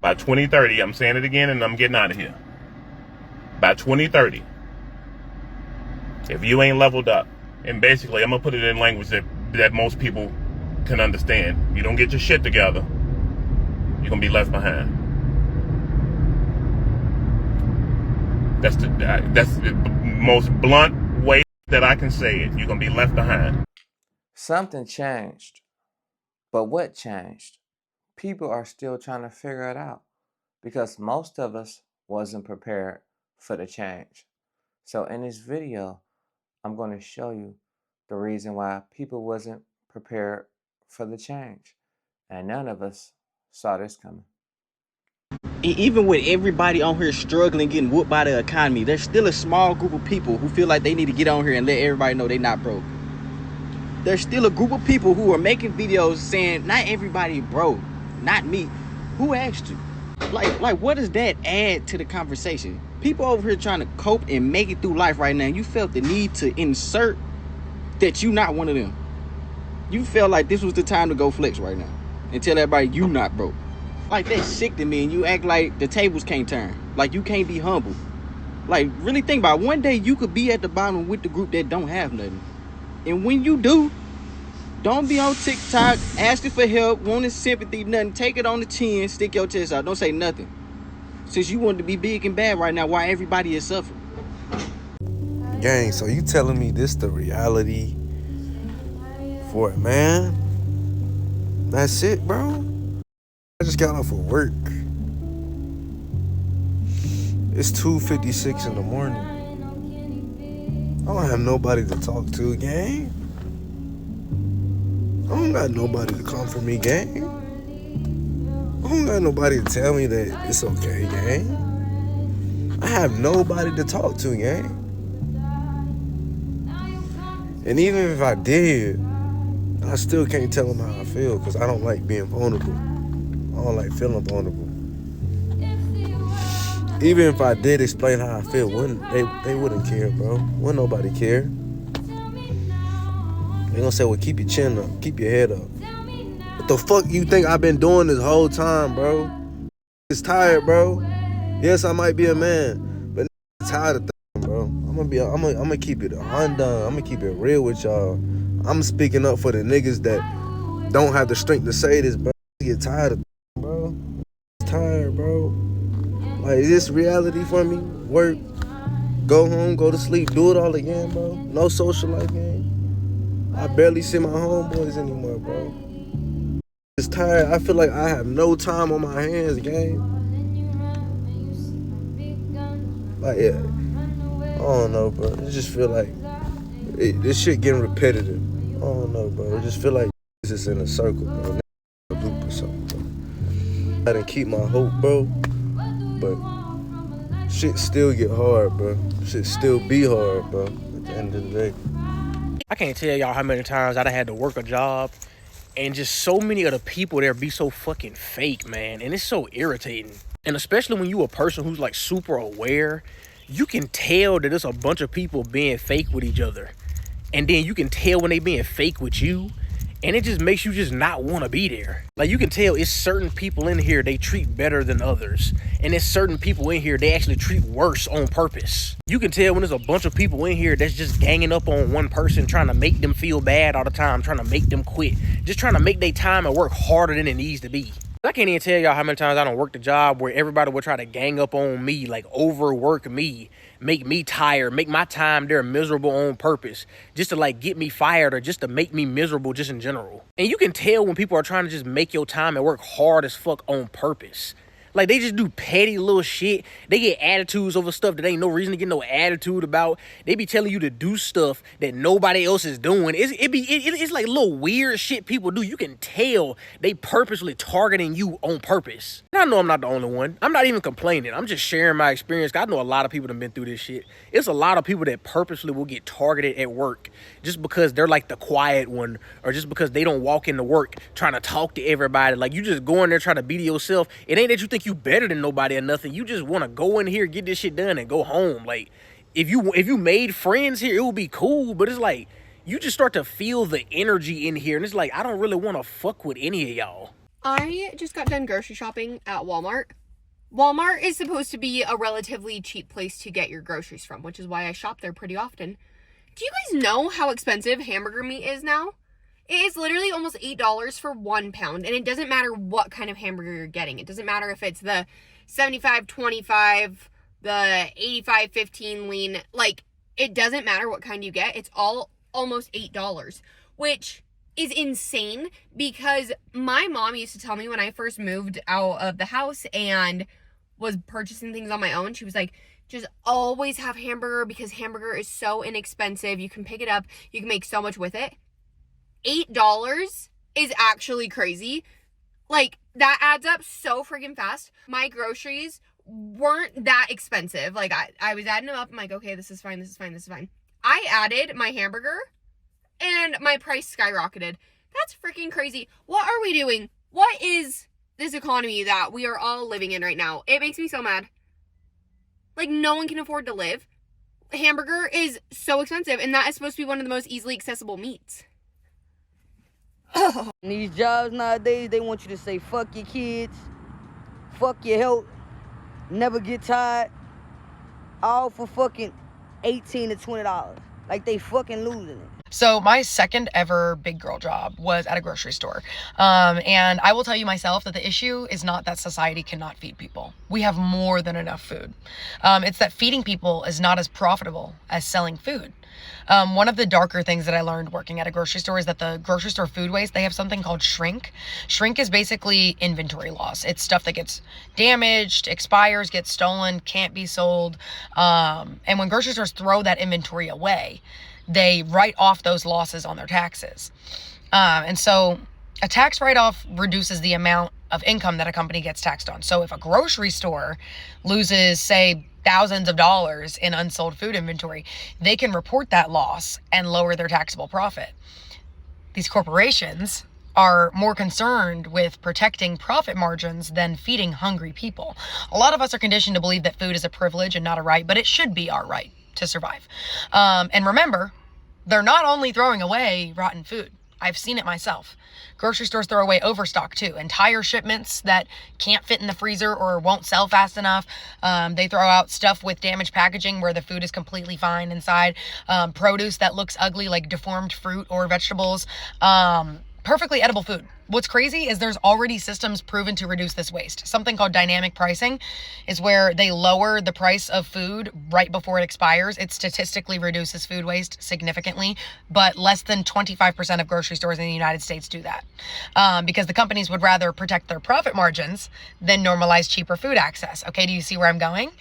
By 2030, I'm saying it again and I'm getting out of here. By 2030, if you ain't leveled up, and basically I'm gonna put it in language that most people can understand. You don't get your shit together, you're gonna be left behind. That's the most blunt way that I can say it. You're gonna be left behind. Something changed. But what changed? People are still trying to figure it out because most of us wasn't prepared for the change. So in this video, I'm going to show you the reason why people wasn't prepared for the change. And none of us saw this coming. Even with everybody on here struggling, getting whooped by the economy, there's still a small group of people who feel like they need to get on here and let everybody know they're not broke. There's still a group of people who are making videos saying, not everybody broke, not me. Who asked you? Like, what does that add to the conversation? People over here trying to cope and make it through life right now. You felt the need to insert that you not one of them. You felt like this was the time to go flex right now and tell everybody you not broke. Like, that's sick to me, and you act like the tables can't turn. Like, you can't be humble. Like, really think about it. One day you could be at the bottom with the group that don't have nothing. And when you do, don't be on TikTok asking for help, wanting sympathy, nothing. Take it on the chin, stick your chest out. Don't say nothing. Since you want to be big and bad right now, why everybody is suffering. Gang, so you telling me this the reality for a man? That's it, bro? I just got off of work. It's 2:56 in the morning. I don't have nobody to talk to, gang. I don't got nobody to comfort me, gang. I don't got nobody to tell me that it's okay, gang. I have nobody to talk to, gang. And even if I did, I still can't tell them how I feel because I don't like being vulnerable. I don't like feeling vulnerable. Even if I did explain how I feel, they wouldn't care, bro. Wouldn't nobody care. They gonna say, well, keep your chin up, keep your head up. What the fuck you think I've been doing this whole time, bro? It's tired, bro. Yes, I might be a man, but I'm tired of things, bro. I'm gonna keep it undone. I'm gonna keep it real with y'all. I'm speaking up for the niggas that don't have the strength to say this, bro. I get tired of things, bro. It's tired, bro. Like, is this reality for me? Work, go home, go to sleep, do it all again, bro. No social life, gang. I barely see my homeboys anymore, bro. It's tired. I feel like I have no time on my hands, gang. Like, yeah, I don't know, bro. I just feel like this shit getting repetitive. I don't know, bro. I just feel like this is in a circle, bro. A loop or something, bro. I didn't keep my hope, bro. But shit still get hard, bro. Shit still be hard, bro. At the end of the day. I can't tell y'all how many times I had to work a job and just so many of the people there be so fucking fake, man. And it's so irritating. And especially when you a person who's like super aware, you can tell that there's a bunch of people being fake with each other. And then you can tell when they being fake with you. And it just makes you just not want to be there. Like, you can tell it's certain people in here they treat better than others. And it's certain people in here they actually treat worse on purpose. You can tell when there's a bunch of people in here that's just ganging up on one person, trying to make them feel bad all the time, trying to make them quit. Just trying to make their time and work harder than it needs to be. I can't even tell y'all how many times I don't work the job where everybody would try to gang up on me, like overwork me, make me tired, make my time there miserable on purpose, just to like get me fired or just to make me miserable just in general. And you can tell when people are trying to just make your time and work hard as fuck on purpose. Like, they just do petty little shit. They get attitudes over stuff that ain't no reason to get no attitude about. They be telling you to do stuff that nobody else is doing. It's like little weird shit people do. You can tell they purposely targeting you on purpose. And I know I'm not the only one. I'm not even complaining. I'm just sharing my experience. I know a lot of people that have been through this shit. It's a lot of people that purposely will get targeted at work just because they're like the quiet one, or just because they don't walk into work trying to talk to everybody. Like, you just go in there trying to be to yourself. It ain't that you think you better than nobody or nothing. You just want to go in here, get this shit done, and go home. Like, if you made friends here, it would be cool. But it's like, you just start to feel the energy in here, and it's like, I don't really want to fuck with any of y'all. I just got done grocery shopping at Walmart. Walmart is supposed to be a relatively cheap place to get your groceries from, which is why I shop there pretty often. Do you guys know how expensive hamburger meat is now? It is literally almost $8 for 1 pound, and it doesn't matter what kind of hamburger you're getting. It doesn't matter if it's the 75-25, the 85-15 lean. Like, it doesn't matter what kind you get. It's all almost $8, which is insane because my mom used to tell me when I first moved out of the house and was purchasing things on my own, she was like, just always have hamburger because hamburger is so inexpensive. You can pick it up. You can make so much with it. $8 is actually crazy. Like, that adds up so freaking fast. My groceries weren't that expensive. Like, I was adding them up. I'm like, okay, this is fine, this is fine, this is fine. I added my hamburger and my price skyrocketed. That's freaking crazy. What are we doing? What is this economy that we are all living in right now? It makes me so mad. Like, no one can afford to live. Hamburger is so expensive, and that is supposed to be one of the most easily accessible meats. These jobs nowadays, they want you to say, fuck your kids, fuck your health, never get tired, all for fucking $18 to $20. Like, they fucking losing it. So my second ever big girl job was at a grocery store. And I will tell you myself that the issue is not that society cannot feed people. We have more than enough food. It's that feeding people is not as profitable as selling food. One of the darker things that I learned working at a grocery store is that the grocery store food waste, they have something called shrink. Shrink is basically inventory loss. It's stuff that gets damaged, expires, gets stolen, can't be sold. And when grocery stores throw that inventory away, they write off those losses on their taxes. And so a tax write-off reduces the amount of income that a company gets taxed on. So if a grocery store loses, say, thousands of dollars in unsold food inventory, they can report that loss and lower their taxable profit. These corporations are more concerned with protecting profit margins than feeding hungry people. A lot of us are conditioned to believe that food is a privilege and not a right, but it should be our right to survive. And remember, they're not only throwing away rotten food. I've seen it myself. Grocery stores throw away overstock too. Entire shipments that can't fit in the freezer or won't sell fast enough. They throw out stuff with damaged packaging where the food is completely fine inside. Produce that looks ugly, like deformed fruit or vegetables. Perfectly edible food. What's crazy is there's already systems proven to reduce this waste. Something called dynamic pricing is where they lower the price of food right before it expires. It statistically reduces food waste significantly, but less than 25% of grocery stores in the United States do that because the companies would rather protect their profit margins than normalize cheaper food access. Okay, do you see where I'm going?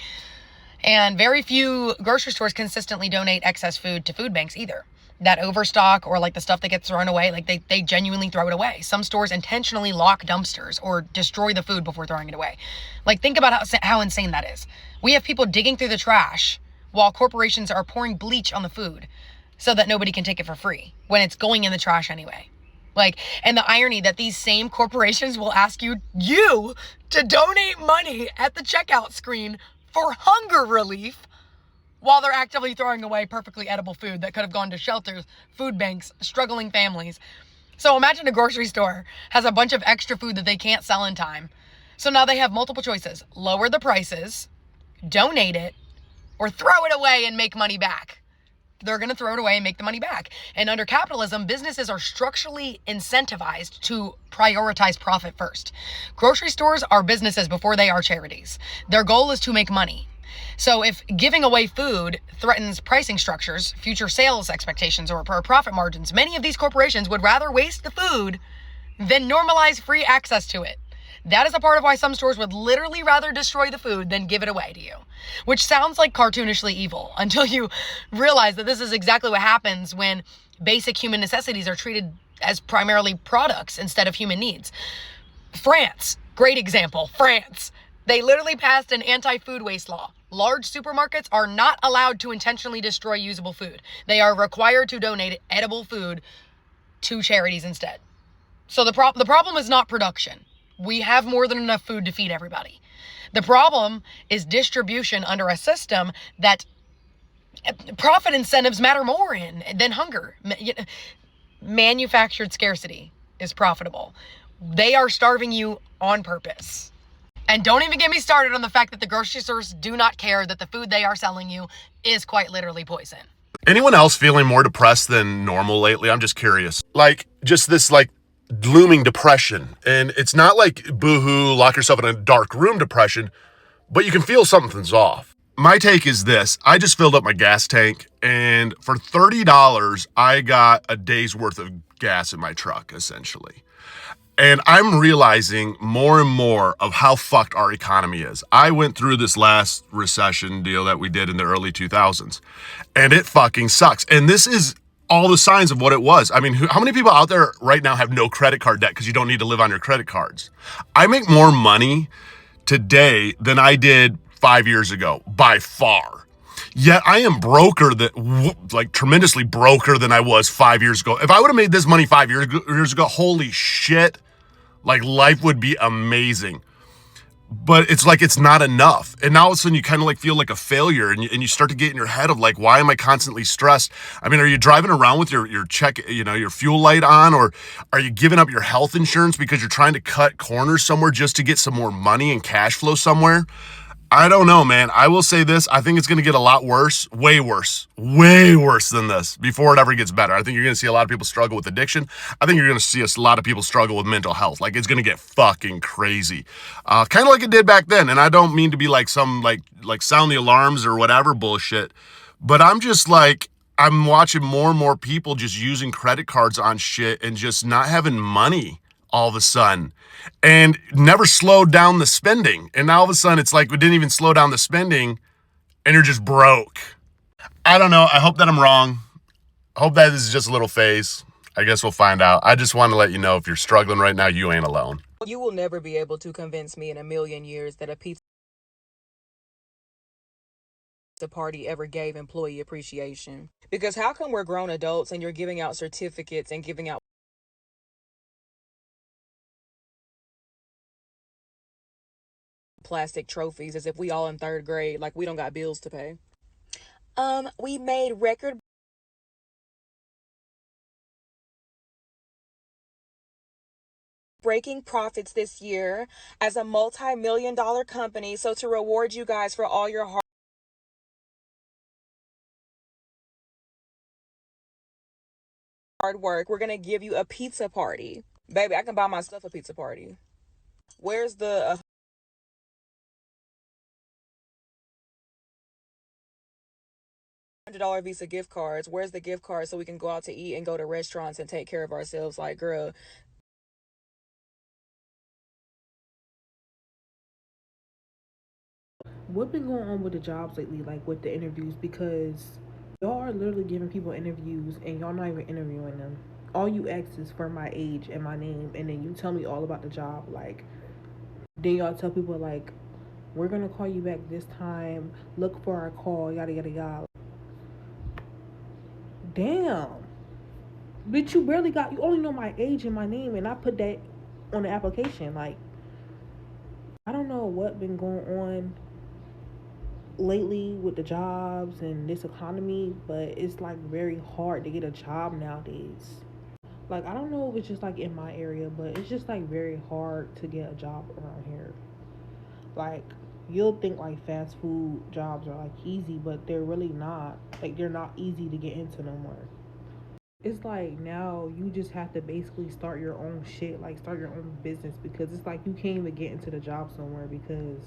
And very few grocery stores consistently donate excess food to food banks either. That overstock or like the stuff that gets thrown away, like they genuinely throw it away. Some stores intentionally lock dumpsters or destroy the food before throwing it away. Like, think about how insane that is. We have people digging through the trash while corporations are pouring bleach on the food so that nobody can take it for free when it's going in the trash anyway. Like, and the irony that these same corporations will ask you to donate money at the checkout screen for hunger relief while they're actively throwing away perfectly edible food that could have gone to shelters, food banks, struggling families. So imagine a grocery store has a bunch of extra food that they can't sell in time. So now they have multiple choices: lower the prices, donate it, or throw it away and make money back. They're going to throw it away and make the money back. And under capitalism, businesses are structurally incentivized to prioritize profit first. Grocery stores are businesses before they are charities. Their goal is to make money. So if giving away food threatens pricing structures, future sales expectations, or profit margins, many of these corporations would rather waste the food than normalize free access to it. That is a part of why some stores would literally rather destroy the food than give it away to you, which sounds like cartoonishly evil until you realize that this is exactly what happens when basic human necessities are treated as primarily products instead of human needs. France, great example, France. They literally passed an anti-food waste law. Large supermarkets are not allowed to intentionally destroy usable food. They are required to donate edible food to charities instead. So the problem is not production. We have more than enough food to feed everybody. The problem is distribution under a system that profit incentives matter more in than hunger. Manufactured scarcity is profitable. They are starving you on purpose. And don't even get me started on the fact that the grocery stores do not care that the food they are selling you is quite literally poison. Anyone else feeling more depressed than normal lately? I'm just curious. Like, just this, like, looming depression. And it's not like boohoo, lock yourself in a dark room depression, but you can feel something's off. My take is this. I just filled up my gas tank, and for $30, I got a day's worth of gas in my truck, essentially. And I'm realizing more and more of how fucked our economy is. I went through this last recession deal that we did in the early 2000s, and it fucking sucks. And this is all the signs of what it was. I mean, how many people out there right now have no credit card debt because you don't need to live on your credit cards? I make more money today than I did 5 years ago, by far. Yet I am tremendously broker than I was 5 years ago. If I would have made this money 5 years ago, holy shit, like life would be amazing. But it's like it's not enough. And now all of a sudden you kind of like feel like a failure, and you start to get in your head of like, why am I constantly stressed? I mean, are you driving around with your check, your fuel light on, or are you giving up your health insurance because you're trying to cut corners somewhere just to get some more money and cash flow somewhere? I don't know, man. I will say this. I think it's going to get a lot worse, way worse than this before it ever gets better. I think you're going to see a lot of people struggle with addiction. I think you're going to see a lot of people struggle with mental health. Like, it's going to get fucking crazy. Kind of like it did back then. And I don't mean to be like some like sound the alarms or whatever bullshit, but I'm just like, I'm watching more and more people just using credit cards on shit and just not having money all of a sudden, and never slowed down the spending. And now all of a sudden it's like we didn't even slow down the spending and you're just broke. I don't know. I hope that I'm wrong. I hope that this is just a little phase. I guess we'll find out. I just want to let you know, if you're struggling right now, you ain't alone. You will never be able to convince me in a million years that a pizza party ever gave employee appreciation. Because how come we're grown adults and you're giving out certificates and giving out plastic trophies as if we all in third grade, like we don't got bills to pay? We made record breaking profits this year as a multi-million-dollar company. So to reward you guys for all your hard work, we're gonna give you a pizza party. Baby, I can buy myself a pizza party. Where's the $100 Visa gift cards? Where's the gift card so we can go out to eat and go to restaurants and take care of ourselves? Like, girl, What been going on with the jobs lately, like with the interviews? Because y'all are literally giving people interviews and y'all not even interviewing them. All you ask is for my age and my name, and then you tell me all about the job. Like, then y'all tell people like, we're gonna call you back this time. Look for our call. Yada yada yada. Damn, bitch, you barely got. You only know my age and my name, and I put that on the application. Like, I don't know what been going on lately with the jobs and this economy, but it's like very hard to get a job nowadays. Like, I don't know if it's just like in my area, but it's just like very hard to get a job around here. Like, you'll think like fast food jobs are like easy, but they're really not. Like, they're not easy to get into no more. It's like now you just have to basically start your own shit, like start your own business, because it's like you can't even get into the job somewhere because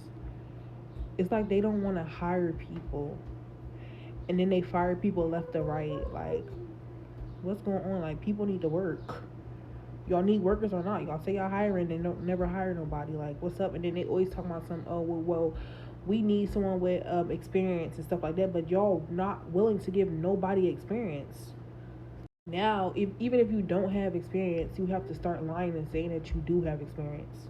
it's like they don't want to hire people, and then they fire people left and right. Like, what's going on? Like, people need to work. Y'all need workers or not? Y'all say y'all hiring, then don't never hire nobody. Like, what's up? And then they always talk about some, oh well, we need someone with experience and stuff like that, but y'all not willing to give nobody experience. Now, even if you don't have experience, you have to start lying and saying that you do have experience.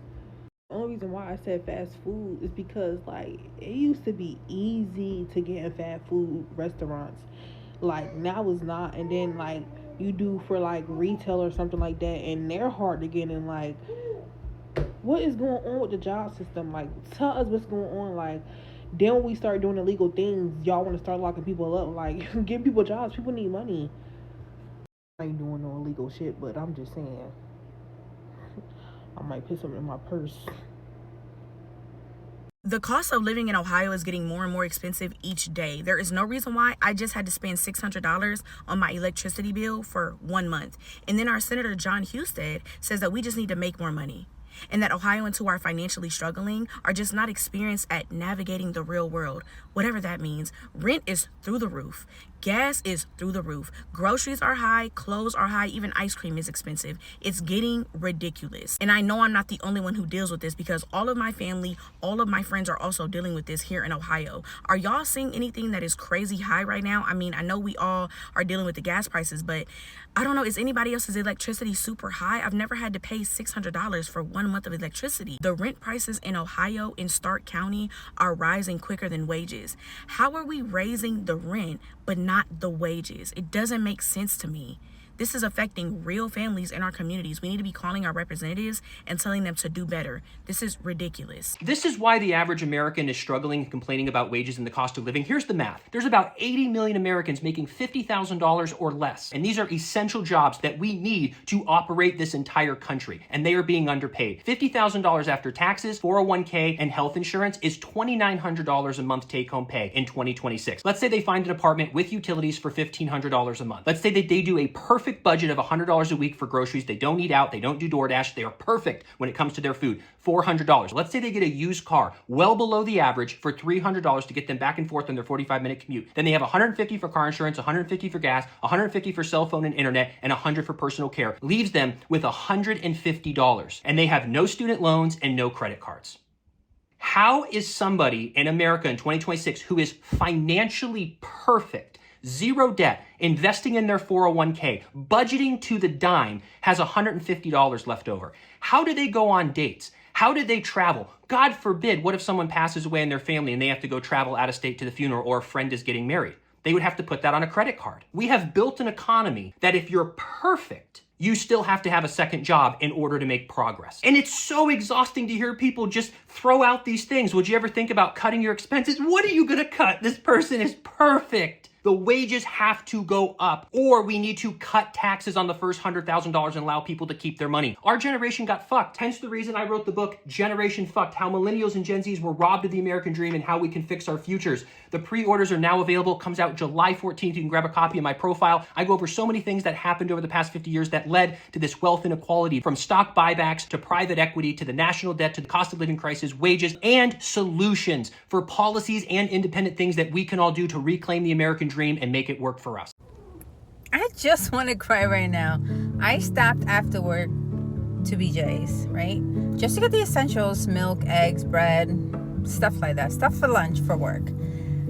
The only reason why I said fast food is because like it used to be easy to get in fast food restaurants. Like, now it's not. And then like you do for like retail or something like that, and they're hard to get in. Like, what is going on with the job system? Like, tell us what's going on. Like, then when we start doing illegal things, y'all want to start locking people up. Like, give people jobs. People need money. I ain't doing no illegal shit, but I'm just saying. I might put something in my purse. The cost of living in Ohio is getting more and more expensive each day. There is no reason why. I just had to spend $600 on my electricity bill for 1 month. And then our Senator John Husted says that we just need to make more money, and that Ohioans who are financially struggling are just not experienced at navigating the real world, whatever that means. Rent is through the roof. Gas is through the roof. Groceries are high, clothes are high, even ice cream is expensive. It's getting ridiculous. And I know I'm not the only one who deals with this, because all of my family, all of my friends are also dealing with this here in Ohio. Are y'all seeing anything that is crazy high right now? I mean, I know we all are dealing with the gas prices, but I don't know, is anybody else's electricity super high? I've never had to pay $600 for 1 month of electricity. The rent prices in Ohio, in Stark County, are rising quicker than wages. How are we raising the rent but not the wages? It doesn't make sense to me. This is affecting real families in our communities. We need to be calling our representatives and telling them to do better. This is ridiculous. This is why the average American is struggling and complaining about wages and the cost of living. Here's the math. There's about 80 million Americans making $50,000 or less. And these are essential jobs that we need to operate this entire country. And they are being underpaid. $50,000 after taxes, 401k, and health insurance is $2,900 a month take-home pay in 2026. Let's say they find an apartment with utilities for $1,500 a month. Let's say that they do a perfect budget of $100 a week for groceries. They don't eat out. They don't do DoorDash. They are perfect when it comes to their food. $400. Let's say they get a used car well below the average for $300 to get them back and forth on their 45-minute commute. Then they have $150 for car insurance, $150 for gas, $150 for cell phone and internet, and $100 for personal care. Leaves them with $150. And they have no student loans and no credit cards. How is somebody in America in 2026 who is financially perfect, zero debt, investing in their 401k, budgeting to the dime, has $150 left over? How do they go on dates? How did they travel? God forbid, what if someone passes away in their family and they have to go travel out of state to the funeral, or a friend is getting married? They would have to put that on a credit card. We have built an economy that if you're perfect, you still have to have a second job in order to make progress. And it's so exhausting to hear people just throw out these things. Would you ever think about cutting your expenses? What are you gonna cut? This person is perfect. The wages have to go up, or we need to cut taxes on the first $100,000 and allow people to keep their money. Our generation got fucked. Hence the reason I wrote the book, Generation Fucked, How Millennials and Gen Zs Were Robbed of the American Dream and How We Can Fix Our Futures. The pre-orders are now available. It comes out July 14th. You can grab a copy of my profile. I go over so many things that happened over the past 50 years that led to this wealth inequality, from stock buybacks to private equity to the national debt to the cost of living crisis, wages, and solutions for policies and independent things that we can all do to reclaim the American dream and make it work for us. I just want to cry right now. I stopped after work to BJ's, right? Just to get the essentials, milk, eggs, bread, stuff like that. Stuff for lunch, for work.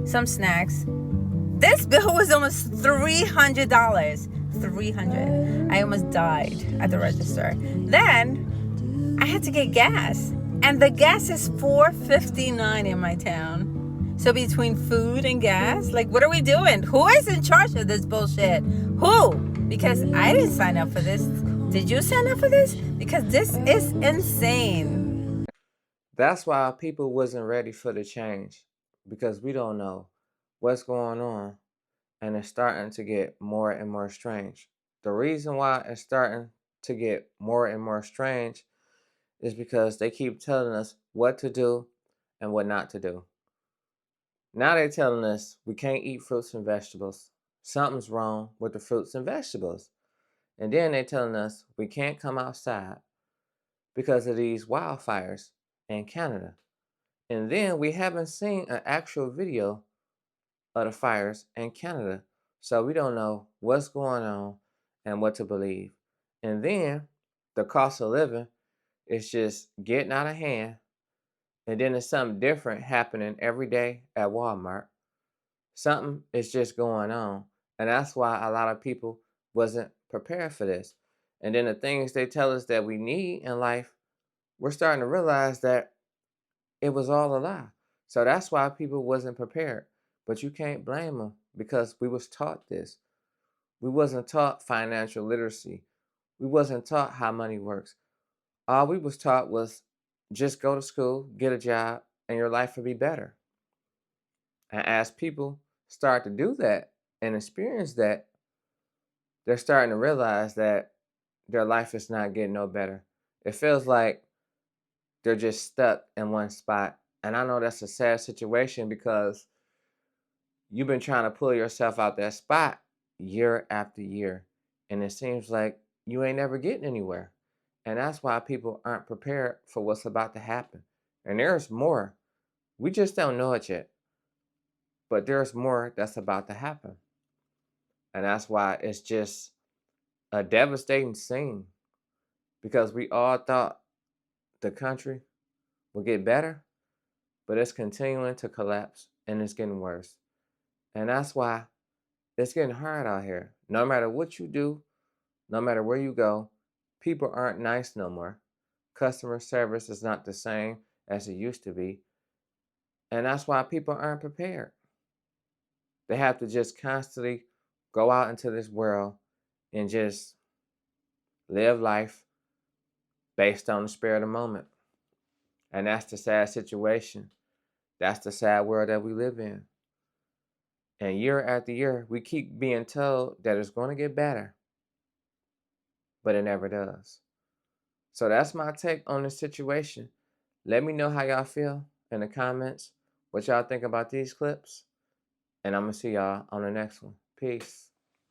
Some snacks. This bill was almost $300. $300. I almost died at the register. Then I had to get gas. And the gas is $4.59 in my town. So between food and gas, like, what are we doing? Who is in charge of this bullshit? Who? Because I didn't sign up for this. Did you sign up for this? Because this is insane. That's why people wasn't ready for the change, because we don't know what's going on, and it's starting to get more and more strange. The reason why it's starting to get more and more strange is because they keep telling us what to do and what not to do. Now they're telling us we can't eat fruits and vegetables. Something's wrong with the fruits and vegetables. And then they're telling us we can't come outside because of these wildfires in Canada. And then we haven't seen an actual video of the fires in Canada. So we don't know what's going on and what to believe. And then the cost of living is just getting out of hand. And then there's something different happening every day at Walmart. Something is just going on. And that's why a lot of people wasn't prepared for this. And then the things they tell us that we need in life, we're starting to realize that it was all a lie. So that's why people wasn't prepared. But you can't blame them, because we was taught this. We wasn't taught financial literacy. We wasn't taught how money works. All we was taught was just go to school, get a job, and your life will be better. And as people start to do that and experience that, they're starting to realize that their life is not getting no better. It feels like they're just stuck in one spot. And I know that's a sad situation because you've been trying to pull yourself out that spot year after year. And it seems like you ain't never getting anywhere. And that's why people aren't prepared for what's about to happen. And there's more. We just don't know it yet. But there's more that's about to happen. And that's why it's just a devastating scene. Because we all thought the country would get better, but it's continuing to collapse and it's getting worse. And that's why it's getting hard out here. No matter what you do, no matter where you go, people aren't nice no more. Customer service is not the same as it used to be. And that's why people aren't prepared. They have to just constantly go out into this world and just live life based on the spur of the moment. And that's the sad situation. That's the sad world that we live in. And year after year, we keep being told that it's going to get better, but it never does. So that's my take on the situation. Let me know how y'all feel in the comments, what y'all think about these clips, and I'm going to see y'all on the next one. Peace.